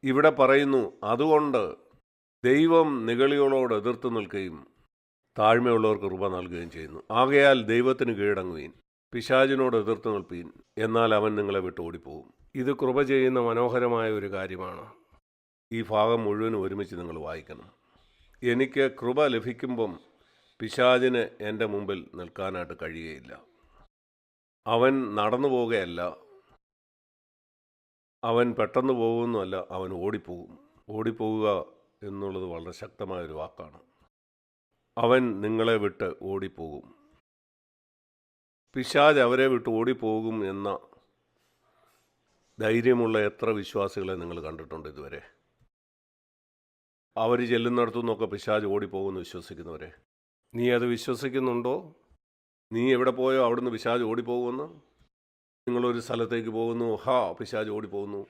ഇവിടെ പറയുന്നു, അതുകൊണ്ട് ദൈവം നിഗളികളോട് എതിർത്ത് നിൽക്കുകയും താഴ്മയുള്ളവർക്ക് കൃപ നൽകുകയും ചെയ്യുന്നു. ആകയാൽ ദൈവത്തിന് കീഴടങ്ങുവീൻ, പിശാചിനോട് എതിർത്ത് നിൽപ്പീൻ, എന്നാൽ അവൻ നിങ്ങളെ വിട്ട് ഓടിപ്പോകും. ഇത് കൃപ ചെയ്യുന്ന മനോഹരമായ ഒരു കാര്യമാണ്. ഈ ഭാഗം മുഴുവനും ഒരുമിച്ച് നിങ്ങൾ വായിക്കണം. എനിക്ക് കൃപ ലഭിക്കുമ്പം പിശാചിന് എൻ്റെ മുമ്പിൽ നിൽക്കാനായിട്ട് കഴിയുകയില്ല. അവൻ നടന്നു പോവുകയല്ല, അവൻ പെട്ടെന്ന് പോകുന്നതല്ല, അവൻ ഓടിപ്പോകും. ഓടിപ്പോവുക എന്നുള്ളത് വളരെ ശക്തമായൊരു വാക്കാണ്. അവൻ നിങ്ങളെ വിട്ട് ഓടിപ്പോകും. പിശാച് അവരെ വിട്ട് ഓടിപ്പോകും എന്ന ധൈര്യമുള്ള എത്ര വിശ്വാസികളെ നിങ്ങൾ കണ്ടിട്ടുണ്ട് ഇതുവരെ? അവർ ചെല്ലുന്നിടത്തു നിന്നൊക്കെ പിശാച് ഓടിപ്പോകുമെന്ന് വിശ്വസിക്കുന്നവരെ. നീ അത് വിശ്വസിക്കുന്നുണ്ടോ? നീ എവിടെ പോയോ അവിടുന്ന് പിശാച് ഓടിപ്പോകുമെന്ന്? നിങ്ങളൊരു സ്ഥലത്തേക്ക് പോകുന്നു, പിശാച് ഓടിപ്പോകുന്നു.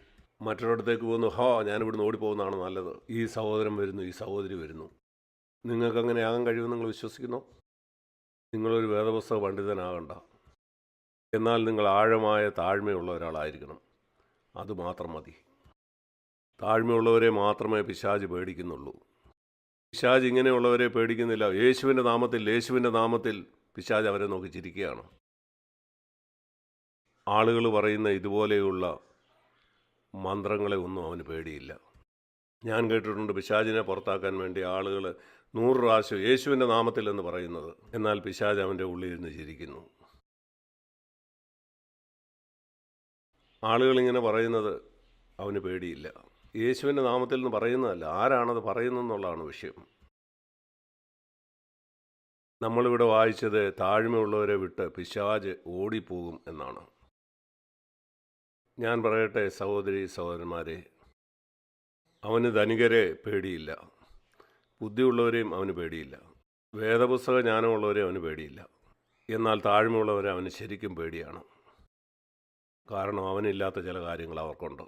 മറ്റൊരിടത്തേക്ക് പോകുന്നു, ഞാനിവിടുന്ന് ഓടിപ്പോകുന്നതാണ് നല്ലത്. ഈ സഹോദരൻ വരുന്നു, ഈ സഹോദരി വരുന്നു. നിങ്ങൾക്കങ്ങനെ ആകാൻ കഴിയുമെന്ന് നിങ്ങൾ വിശ്വസിക്കുന്നോ? നിങ്ങളൊരു വേദപുസ്തക പണ്ഡിതനാകണ്ട. എന്നാൽ നിങ്ങൾ ആഴമായ താഴ്മയുള്ള ഒരാളായിരിക്കണം. അതുമാത്രം മതി. താഴ്മയുള്ളവരെ മാത്രമേ പിശാച് പേടിക്കുന്നുള്ളൂ. പിശാച് ഇങ്ങനെയുള്ളവരെ പേടിക്കുന്നില്ല. യേശുവിൻ്റെ നാമത്തിൽ പിശാച് അവരെ നോക്കി ചിരിക്കുകയാണ്. ആളുകൾ പറയുന്ന ഇതുപോലെയുള്ള മന്ത്രങ്ങളെ ഒന്നും അവന് പേടിയില്ല. ഞാൻ കേട്ടിട്ടുണ്ട് പിശാചിനെ പുറത്താക്കാൻ വേണ്ടി ആളുകൾ 100 പ്രാവശ്യം യേശുവിൻ്റെ നാമത്തിൽ എന്ന് പറയുന്നത്. എന്നാൽ പിശാച് അവൻ്റെ ഉള്ളിലിരുന്ന് ചിരിക്കുന്നു. ആളുകളിങ്ങനെ പറയുന്നത് അവന് പേടിയില്ല. യേശുവിൻ്റെ നാമത്തിൽ എന്ന് പറയുന്നതല്ല, ആരാണത് പറയുന്നതെന്നുള്ളതാണ് വിഷയം. നമ്മളിവിടെ വായിച്ചത് താഴ്മയുള്ളവരെ വിട്ട് പിശാച് ഓടിപ്പോകും എന്നാണ്. ഞാൻ പറയട്ടെ സഹോദരി സഹോദരന്മാരെ, അവന് ധനികരെ പേടിയില്ല, ബുദ്ധിയുള്ളവരെയും അവന് പേടിയില്ല, വേദപുസ്തക ജ്ഞാനമുള്ളവരെ അവന് പേടിയില്ല. എന്നാൽ താഴ്മയുള്ളവരെ അവന് ശരിക്കും പേടിയാണ്. കാരണം അവനില്ലാത്ത ചില കാര്യങ്ങൾ അവർക്കുണ്ട്,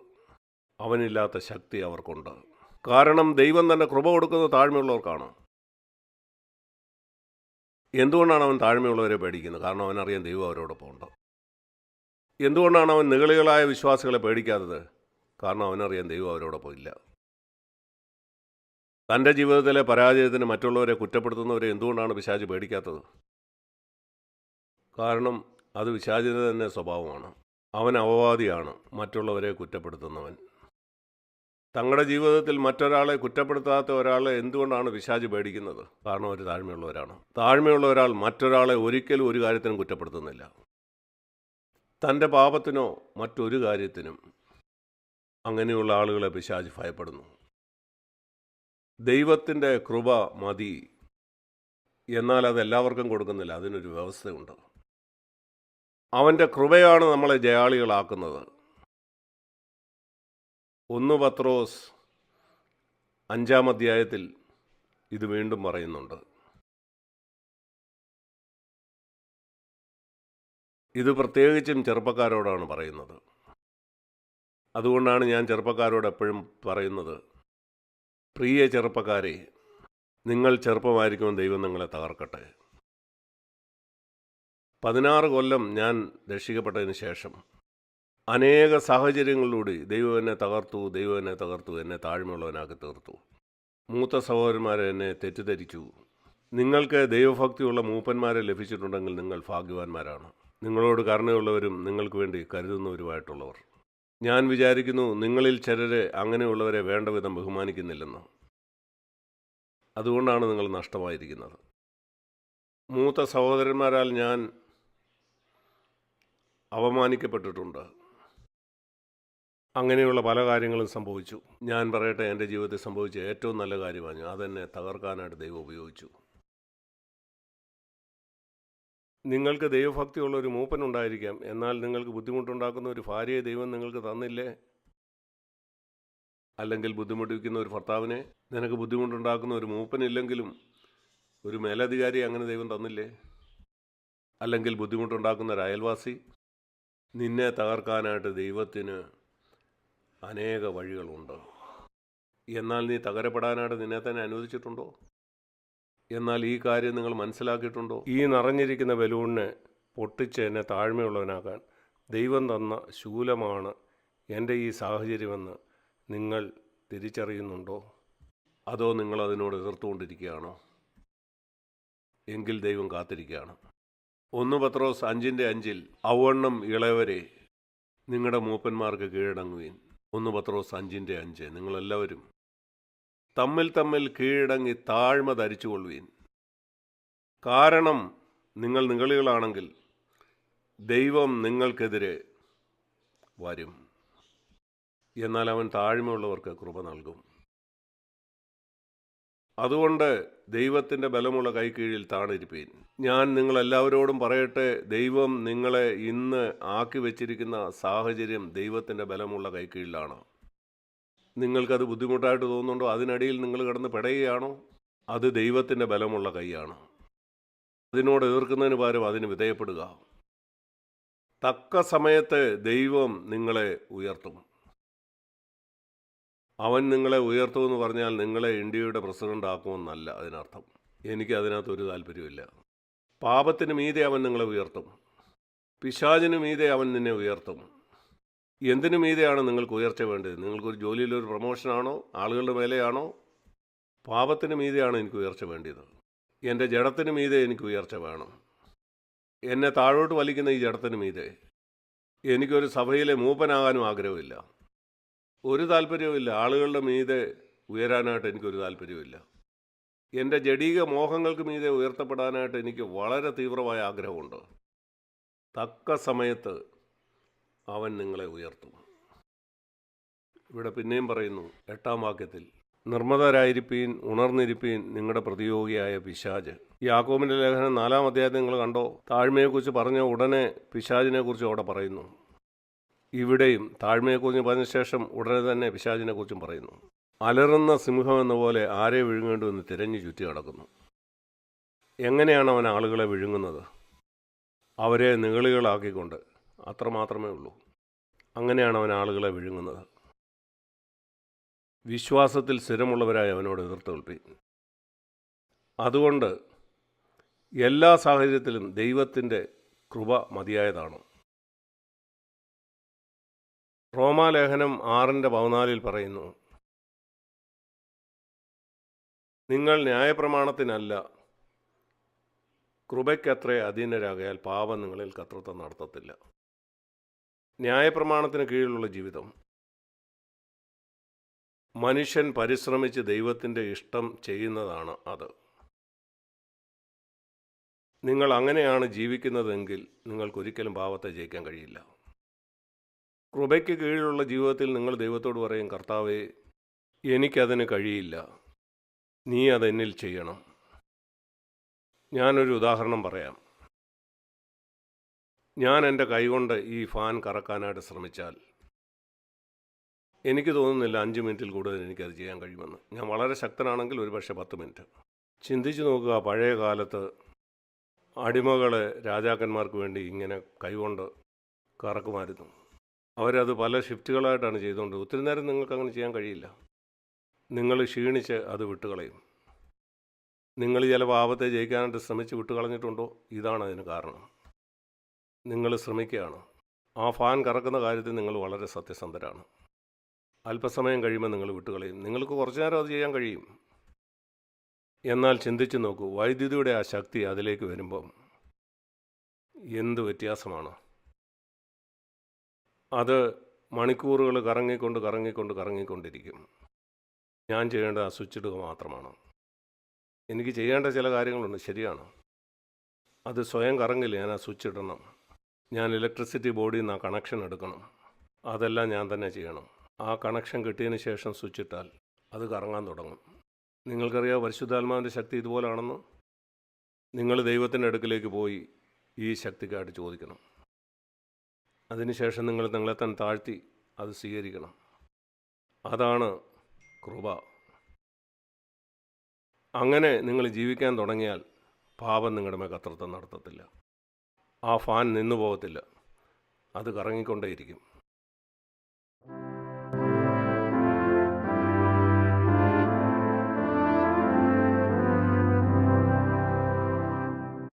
അവനില്ലാത്ത ശക്തി അവർക്കുണ്ട്. കാരണം ദൈവം തന്നെ കൃപ കൊടുക്കുന്നത് താഴ്മയുള്ളവർക്കാണ്. എന്തുകൊണ്ടാണ് അവൻ താഴ്മയുള്ളവരെ പേടിക്കുന്നത്? കാരണം അവനറിയാം ദൈവം അവരോടൊപ്പം ഉണ്ട്. എന്തുകൊണ്ടാണ് അവൻ നിഗളികളായ വിശ്വാസികളെ പേടിക്കാത്തത്? കാരണം അവനറിയാം ദൈവം അവരോടൊപ്പം ഇല്ല. തൻ്റെ ജീവിതത്തിലെ പരാജയത്തിന് മറ്റുള്ളവരെ കുറ്റപ്പെടുത്തുന്നവരെ എന്തുകൊണ്ടാണ് പിശാച് പേടിക്കാത്തത്? കാരണം അത് പിശാചിൻ്റെ തന്നെ സ്വഭാവമാണ്. അവൻ അപവാദിയാണ്, മറ്റുള്ളവരെ കുറ്റപ്പെടുത്തുന്നവൻ. തങ്ങളുടെ ജീവിതത്തിൽ മറ്റൊരാളെ കുറ്റപ്പെടുത്താത്ത ഒരാളെ എന്തുകൊണ്ടാണ് പിശാച് പേടിക്കുന്നത്? കാരണം അവർ താഴ്മയുള്ളവരാണ്. താഴ്മയുള്ള ഒരാൾ മറ്റൊരാളെ ഒരിക്കലും ഒരു കാര്യത്തിനും കുറ്റപ്പെടുത്തുന്നില്ല. തൻ്റെ പാപത്തിനോ മറ്റൊരു കാര്യത്തിനും. അങ്ങനെയുള്ള ആളുകളെ പിശാച് ഭയപ്പെടുന്നു. ദൈവത്തിൻ്റെ കൃപ മതി, എന്നാൽ അത് എല്ലാവർക്കും കൊടുക്കുന്നില്ല. അതിനൊരു വ്യവസ്ഥയുണ്ട്. അവൻ്റെ കൃപയാണ് നമ്മളെ ജയാളികളാക്കുന്നത്. 1 പത്രോസ് 5-ാം അധ്യായത്തിൽ ഇത് വീണ്ടും പറയുന്നുണ്ട്. ഇത് പ്രത്യേകിച്ചും ചെറുപ്പക്കാരോടാണ് പറയുന്നത്. അതുകൊണ്ടാണ് ഞാൻ ചെറുപ്പക്കാരോട് എപ്പോഴും പറയുന്നത്, പ്രിയ ചെറുപ്പക്കാരെ, നിങ്ങൾ ചെറുപ്പമായിരിക്കുമ്പോൾ ദൈവം നിങ്ങളെ തകർക്കട്ടെ. 16 കൊല്ലം ഞാൻ രക്ഷിക്കപ്പെട്ടതിന് ശേഷം അനേക സാഹചര്യങ്ങളിലൂടെ ദൈവം എന്നെ തകർത്തു, എന്നെ താഴ്മയുള്ളവനാക്കി തീർത്തു. മൂത്ത സഹോദരന്മാരെ എന്നെ തെറ്റിദ്ധരിച്ചു. നിങ്ങൾക്ക് ദൈവഭക്തിയുള്ള മൂപ്പന്മാരെ ലഭിച്ചിട്ടുണ്ടെങ്കിൽ നിങ്ങൾ ഭാഗ്യവാന്മാരാണ്. നിങ്ങളോട് കരുണയുള്ളവരും നിങ്ങൾക്ക് വേണ്ടി കരുതുന്നവരുമായിട്ടുള്ളവർ. ഞാൻ വിചാരിക്കുന്നു നിങ്ങളിൽ ചിലരെ അങ്ങനെയുള്ളവരെ വേണ്ട വിധം ബഹുമാനിക്കുന്നില്ലെന്ന്. അതുകൊണ്ടാണ് നിങ്ങൾ നഷ്ടമായിരിക്കുന്നത്. മൂത്ത സഹോദരന്മാരാൽ ഞാൻ അവമാനിക്കപ്പെട്ടിട്ടുണ്ട്. അങ്ങനെയുള്ള പല കാര്യങ്ങളും സംഭവിച്ചു. ഞാൻ പറയട്ടെ, എൻ്റെ ജീവിതത്തിൽ സംഭവിച്ച ഏറ്റവും നല്ല കാര്യമാണ് അതെന്നെ തകർക്കാനായിട്ട് ദൈവം ഉപയോഗിച്ചു. നിങ്ങൾക്ക് ദൈവഭക്തിയുള്ള ഒരു മൂപ്പനുണ്ടായിരിക്കാം, എന്നാൽ നിങ്ങൾക്ക് ബുദ്ധിമുട്ടുണ്ടാക്കുന്ന ഒരു ഭാര്യയെ ദൈവം നിങ്ങൾക്ക് തന്നില്ലേ? അല്ലെങ്കിൽ ബുദ്ധിമുട്ടിക്കുന്ന ഒരു ഭർത്താവിനെ, നിനക്ക് ബുദ്ധിമുട്ടുണ്ടാക്കുന്ന ഒരു മൂപ്പനില്ലെങ്കിലും ഒരു മേലധികാരി അങ്ങനെ ദൈവം തന്നില്ലേ? അല്ലെങ്കിൽ ബുദ്ധിമുട്ടുണ്ടാക്കുന്ന ഒരു അയൽവാസി. നിന്നെ തകർക്കാനായിട്ട് ദൈവത്തിന് അനേക വഴികളുണ്ട്. എന്നാൽ നീ തകരപ്പെടാനായിട്ട് നിന്നെ തന്നെ അനുവദിച്ചിട്ടുണ്ടോ? എന്നാൽ ഈ കാര്യം നിങ്ങൾ മനസ്സിലാക്കിയിട്ടുണ്ടോ? ഈ നിറഞ്ഞിരിക്കുന്ന ബലൂണിനെ പൊട്ടിച്ച് എന്നെ താഴ്മയുള്ളവനാക്കാൻ ദൈവം തന്ന ശൂലമാണ് എൻ്റെ ഈ സാഹചര്യമെന്ന് നിങ്ങൾ തിരിച്ചറിയുന്നുണ്ടോ? അതോ നിങ്ങൾ അതിനോട് എതിർത്തുകൊണ്ടിരിക്കുകയാണോ? എങ്കിൽ ദൈവം കാത്തിരിക്കുകയാണ്. 1 പത്രോസ് 5:5 ഔവണ്ണം ഇളയവരെ നിങ്ങളുടെ മൂപ്പന്മാർക്ക് കീഴടങ്ങുവീൻ. 1 പത്രോസ് 5:5 നിങ്ങളെല്ലാവരും തമ്മിൽ തമ്മിൽ കീഴടങ്ങി താഴ്മ ധരിച്ചുകൊള്ളുവീൻ. കാരണം നിങ്ങൾ നിഗളികളാണെങ്കിൽ ദൈവം നിങ്ങൾക്കെതിരെ വരും, എന്നാൽ അവൻ താഴ്മയുള്ളവർക്ക് കൃപ നൽകും. അതുകൊണ്ട് ദൈവത്തിൻ്റെ ബലമുള്ള കൈക്കീഴിൽ താണിരിപ്പീൻ. ഞാൻ നിങ്ങളെല്ലാവരോടും പറയട്ടെ, ദൈവം നിങ്ങളെ ഇന്ന് ആക്കി വച്ചിരിക്കുന്ന സാഹചര്യം ദൈവത്തിൻ്റെ ബലമുള്ള കൈക്കീഴിലാണ്. നിങ്ങൾക്കത് ബുദ്ധിമുട്ടായിട്ട് തോന്നുന്നുണ്ടോ? അതിനിടയിൽ നിങ്ങൾ കിടന്ന് പിടയുകയാണോ? അത് ദൈവത്തിൻ്റെ ബലമുള്ള കൈയാണ്. അതിനോട് എതിർക്കുന്നതിന് പകരം അതിന് വിധേയപ്പെടുക. തക്ക സമയത്ത് ദൈവം നിങ്ങളെ ഉയർത്തും. അവൻ നിങ്ങളെ ഉയർത്തുമെന്ന് പറഞ്ഞാൽ നിങ്ങളെ ഇന്ത്യയുടെ പ്രസിഡന്റ് ആക്കുമെന്നല്ല അതിനർത്ഥം. എനിക്ക് അതിനകത്ത് ഒരു താല്പര്യമില്ല. പാപത്തിന് മീതെ അവൻ നിങ്ങളെ ഉയർത്തും. പിശാചിന് മീതെ അവൻ നിന്നെ ഉയർത്തും. എന്തിനു മീതെയാണ് നിങ്ങൾക്ക് ഉയർച്ച വേണ്ടത്? നിങ്ങൾക്കൊരു ജോലിയിലൊരു പ്രൊമോഷനാണോ? ആളുകളുടെ മേലെയാണോ? പാപത്തിന് മീതെയാണ് എനിക്ക് ഉയർച്ച വേണ്ടത്. എൻ്റെ ജഡത്തിന് മീതെ എനിക്ക് ഉയർച്ച വേണം. എന്നെ താഴോട്ട് വലിക്കുന്ന ഈ ജഡത്തിന് മീതെ. എനിക്കൊരു സഭയിലെ മൂപ്പനാകാനും ആഗ്രഹമില്ല. ഒരു താല്പര്യവുമില്ല. ആളുകളുടെ മീതെ ഉയരാനായിട്ട് എനിക്കൊരു താല്പര്യമില്ല. എൻ്റെ ജഡീക മോഹങ്ങൾക്ക് മീതെ ഉയർത്തപ്പെടാനായിട്ട് എനിക്ക് വളരെ തീവ്രമായ ആഗ്രഹമുണ്ട്. തക്ക സമയത്ത് അവൻ നിങ്ങളെ ഉയർത്തും. ഇവിടെ പിന്നെയും പറയുന്നു 8-ാം വാക്യത്തിൽ, നിർമ്മതരായിരിപ്പീൻ, ഉണർന്നിരിപ്പീൻ, നിങ്ങളുടെ പ്രതിയോഗിയായ പിശാച്. യാക്കോബിൻ്റെ ലേഖനം 4-ാം അധ്യായത്തിൽ നിങ്ങൾ കണ്ടോ? താഴ്മയെക്കുറിച്ച് പറഞ്ഞ ഉടനെ പിശാചിനെക്കുറിച്ച് അവിടെ പറയുന്നു. ഇവിടെയും താഴ്മയെക്കുറിച്ച് പറഞ്ഞ ശേഷം ഉടനെ തന്നെ പിശാചിനെക്കുറിച്ചും പറയുന്നു. അലറുന്ന സിംഹം എന്ന പോലെ ആരെ വിഴുങ്ങേണ്ടുവെന്ന് തിരഞ്ഞു ചുറ്റി നടക്കുന്നു. എങ്ങനെയാണ് അവൻ ആളുകളെ വിഴുങ്ങുന്നത്? അവരെ നിഗളികളാക്കിക്കൊണ്ട്. അത്രമാത്രമേ ഉള്ളൂ. അങ്ങനെയാണ് അവൻ ആളുകളെ വിഴുങ്ങുന്നത്. വിശ്വാസത്തിൽ സ്ഥിരമുള്ളവരായി അവനോട് എതിർത്ത് നിൽപ്പീൻ. അതുകൊണ്ട് എല്ലാ സാഹചര്യത്തിലും ദൈവത്തിൻ്റെ കൃപ മതിയായതാണ്. റോമാലേഖനം 6:14 പറയുന്നു, നിങ്ങൾ ന്യായപ്രമാണത്തിനല്ല കൃപയ്ക്കത്രേ അധീനരാകയാൽ പാപം നിങ്ങളിൽ കർത്തൃത്വം നടത്തത്തില്ല. ന്യായപ്രമാണത്തിന് കീഴിലുള്ള ജീവിതം, മനുഷ്യൻ പരിശ്രമിച്ച് ദൈവത്തിൻ്റെ ഇഷ്ടം ചെയ്യുന്നതാണ് അത്. നിങ്ങൾ അങ്ങനെയാണ് ജീവിക്കുന്നതെങ്കിൽ നിങ്ങൾക്കൊരിക്കലും പാപത്തെ ജയിക്കാൻ കഴിയില്ല. കൃപയ്ക്ക് കീഴിലുള്ള ജീവിതത്തിൽ നിങ്ങൾ ദൈവത്തോട് പറയും, കർത്താവേ, എനിക്കതിന് കഴിയില്ല, നീ അതെന്നിൽ ചെയ്യണം. ഞാനൊരു ഉദാഹരണം പറയാം. ഞാൻ എൻ്റെ കൈകൊണ്ട് ഈ ഫാൻ കറക്കാനായിട്ട് ശ്രമിച്ചാൽ എനിക്ക് തോന്നുന്നില്ല 5 മിനിറ്റിൽ കൂടുതൽ എനിക്കത് ചെയ്യാൻ കഴിയുമെന്ന്. ഞാൻ വളരെ ശക്തനാണെങ്കിൽ ഒരു പക്ഷേ 10 മിനിറ്റ്. ചിന്തിച്ചു നോക്കുക, പഴയ കാലത്ത് അടിമകൾ രാജാക്കന്മാർക്ക് വേണ്ടി ഇങ്ങനെ കൈകൊണ്ട് കറക്കുമായിരുന്നു. അവരത് പല ഷിഫ്റ്റുകളായിട്ടാണ് ചെയ്തുകൊണ്ട്. ഒത്തിരി നേരം നിങ്ങൾക്ക് അങ്ങനെ ചെയ്യാൻ കഴിയില്ല. നിങ്ങൾ ക്ഷീണിച്ച് അത് വിട്ടുകളയും. നിങ്ങൾ ചില പാപത്തെ ജയിക്കാനായിട്ട് ശ്രമിച്ച് വിട്ടുകളഞ്ഞിട്ടുണ്ടോ? ഇതാണ് അതിന് കാരണം. നിങ്ങൾ ശ്രമിക്കുകയാണ്. ആ ഫാൻ കറക്കുന്ന കാര്യത്തിൽ നിങ്ങൾ വളരെ സത്യസന്ധരാണ്. അല്പസമയം കഴിയുമ്പോൾ നിങ്ങൾ വിട്ടുകളയും. നിങ്ങൾക്ക് കുറച്ചു നേരം അത് ചെയ്യാൻ കഴിയും. എന്നാൽ ചിന്തിച്ച് നോക്കൂ, വൈദ്യുതിയുടെ ആ ശക്തി അതിലേക്ക് വരുമ്പം എന്ത് വ്യത്യാസമാണ്. അത് മണിക്കൂറുകൾ കറങ്ങിക്കൊണ്ടിരിക്കും. ഞാൻ ചെയ്യേണ്ട ആ സ്വിച്ച് ഇടുക മാത്രമാണ്. എനിക്ക് ചെയ്യേണ്ട ചില കാര്യങ്ങളുണ്ട്, ശരിയാണ്. അത് സ്വയം കറങ്ങില്ല. ഞാൻ ആ സ്വിച്ച് ഇടണം. ഞാൻ ഇലക്ട്രിസിറ്റി ബോർഡിൽ നിന്ന് ആ കണക്ഷൻ എടുക്കണം. അതെല്ലാം ഞാൻ തന്നെ ചെയ്യണം. ആ കണക്ഷൻ കിട്ടിയതിന് ശേഷം സ്വിച്ച് ഇട്ടാൽ അത് കറങ്ങാൻ തുടങ്ങും. നിങ്ങൾക്കറിയാം പരിശുദ്ധാത്മാവിൻ്റെ ശക്തി ഇതുപോലാണെന്ന്. നിങ്ങൾ ദൈവത്തിൻ്റെ അടുക്കിലേക്ക് പോയി ഈ ശക്തിക്കായിട്ട് ചോദിക്കണം. അതിനുശേഷം നിങ്ങൾ നിങ്ങളെ തന്നെ താഴ്ത്തി അത് സ്വീകരിക്കണം. അതാണ് കൃപ. അങ്ങനെ നിങ്ങൾ ജീവിക്കാൻ തുടങ്ങിയാൽ പാപം നിങ്ങളുടെ മേൽ കർത്തൃത്വം നടത്തത്തില്ല. ആ ഫാൻ നിന്നു പോകത്തില്ല. അത് കറങ്ങിക്കൊണ്ടേയിരിക്കും.